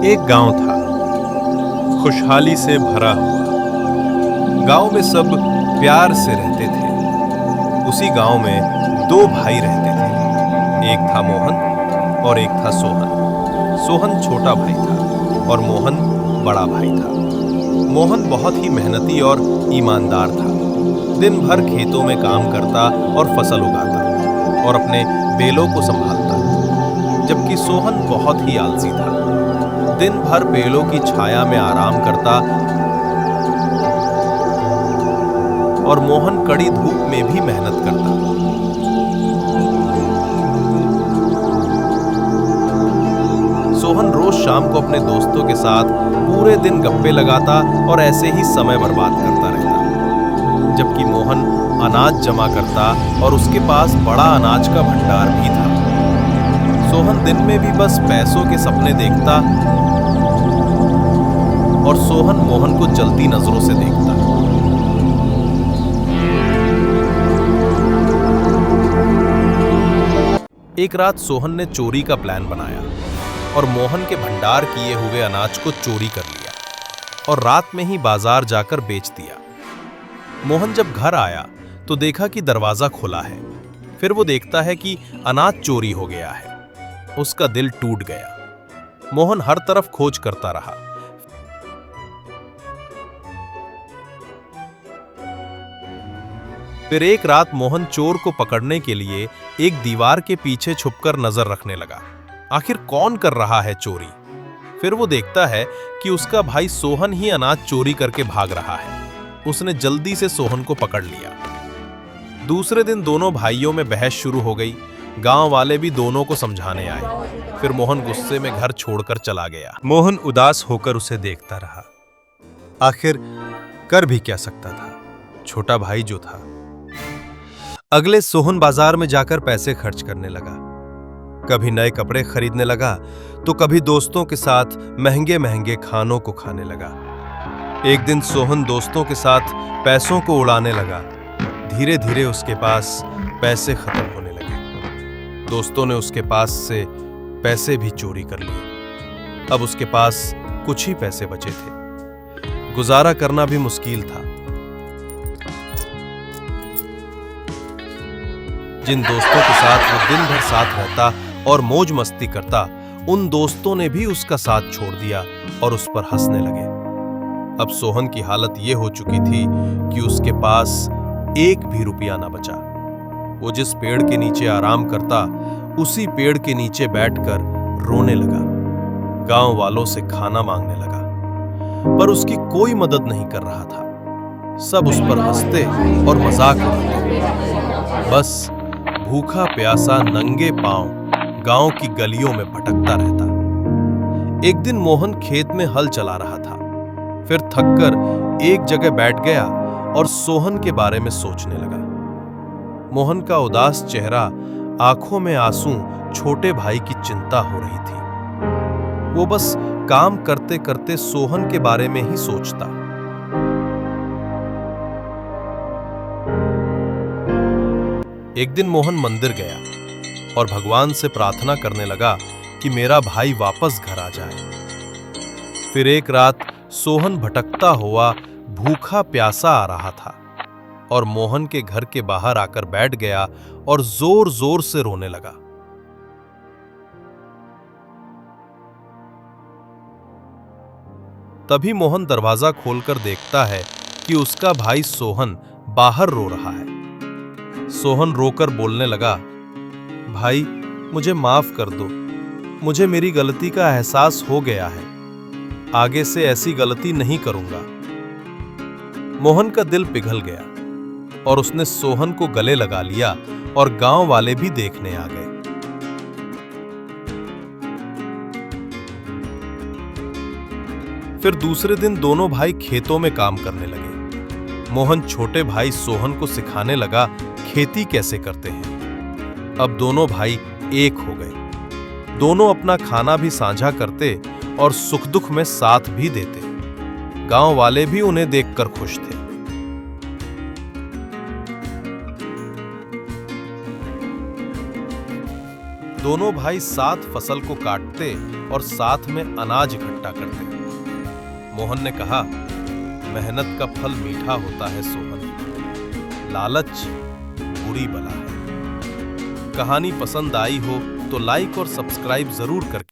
एक गांव था, खुशहाली से भरा हुआ। गांव में सब प्यार से रहते थे। उसी गांव में दो भाई रहते थे। एक था मोहन और एक था सोहन। सोहन छोटा भाई था और मोहन बड़ा भाई था। मोहन बहुत ही मेहनती और ईमानदार था। दिन भर खेतों में काम करता और फसल उगाता और अपने बेलों को संभालता, जबकि सोहन बहुत ही आलसी था। दिन भर पेड़ों की छाया में आराम करता और मोहन कड़ी धूप में भी मेहनत करता। सोहन रोज शाम को अपने दोस्तों के साथ पूरे दिन गप्पे लगाता और ऐसे ही समय बर्बाद करता रहता, जबकि मोहन अनाज जमा करता और उसके पास बड़ा अनाज का भंडार भी था। सोहन दिन में भी बस पैसों के सपने देखता और सोहन मोहन को जलती नजरों से देखता। एक रात सोहन ने चोरी का प्लान बनाया और मोहन के भंडार किए हुए अनाज को चोरी कर लिया और रात में ही बाजार जाकर बेच दिया। मोहन जब घर आया तो देखा कि दरवाजा खुला है। फिर वो देखता है कि अनाज चोरी हो गया है। उसका दिल टूट गया। मोहन हर तरफ खोज करता रहा। फिर एक रात मोहन चोर को पकड़ने के लिए एक दीवार के पीछे छुपकर नजर रखने लगा। आखिर कौन कर रहा है चोरी? फिर वो देखता है कि उसका भाई सोहन ही अनाज चोरी करके भाग रहा है। उसने जल्दी से सोहन को पकड़ लिया। दूसरे दिन दोनों भाइयों में बहस शुरू हो गई। गांव वाले भी दोनों को समझाने आए। फिर मोहन गुस्से में घर छोड़कर चला गया। मोहन उदास होकर उसे देखता रहा। आखिर कर भी क्या सकता था, छोटा भाई जो था। अगले सोहन बाजार में जाकर पैसे खर्च करने लगा। कभी नए कपड़े खरीदने लगा तो कभी दोस्तों के साथ महंगे महंगे खानों को खाने लगा। एक दिन सोहन दोस्तों के साथ पैसों को उड़ाने लगा। धीरे धीरे उसके पास पैसे खत्म होने लगे। दोस्तों ने उसके पास से पैसे भी चोरी कर लिए। अब उसके पास कुछ ही पैसे बचे थे। गुजारा करना भी मुश्किल था। जिन दोस्तों के साथ वो दिन भर साथ रहता और मौज मस्ती करता, उन दोस्तों ने भी उसका साथ छोड़ दिया और उस पर हंसने लगे। अब सोहन की हालत ये हो चुकी थी कि उसके पास एक भी रुपया ना बचा। वो जिस पेड़ के नीचे आराम करता, उसी पेड़ के नीचे बैठकर रोने लगा। गांव वालों से खाना मांगने लगा, पर उसकी कोई मदद नहीं कर रहा था। सब उस पर हंसते और मजाक उड़ाते। बस भूखा प्यासा नंगे पांव गांव की गलियों में भटकता रहता। एक दिन मोहन खेत में हल चला रहा था। फिर थककर एक जगह बैठ गया और सोहन के बारे में सोचने लगा। मोहन का उदास चेहरा, आंखों में आंसू, छोटे भाई की चिंता हो रही थी। वो बस काम करते करते सोहन के बारे में ही सोचता। एक दिन मोहन मंदिर गया और भगवान से प्रार्थना करने लगा कि मेरा भाई वापस घर आ जाए। फिर एक रात सोहन भटकता हुआ भूखा प्यासा आ रहा था और मोहन के घर के बाहर आकर बैठ गया और जोर जोर से रोने लगा। तभी मोहन दरवाजा खोलकर देखता है कि उसका भाई सोहन बाहर रो रहा है। सोहन रोकर बोलने लगा, भाई मुझे माफ कर दो। मुझे मेरी गलती का एहसास हो गया है। आगे से ऐसी गलती नहीं करूंगा। मोहन का दिल पिघल गया और उसने सोहन को गले लगा लिया और गांव वाले भी देखने आ गए। फिर दूसरे दिन दोनों भाई खेतों में काम करने लगे। मोहन छोटे भाई सोहन को सिखाने लगा खेती कैसे करते हैं। अब दोनों भाई एक हो गए। दोनों अपना खाना भी साझा करते और सुख दुख में साथ भी देते। गांव वाले भी उन्हें देखकर खुश थे। दोनों भाई साथ फसल को काटते और साथ में अनाज इकट्ठा करते। मोहन ने कहा, मेहनत का फल मीठा होता है सोहन, लालच बुरी बला है। कहानी पसंद आई हो तो लाइक और सब्सक्राइब जरूर कर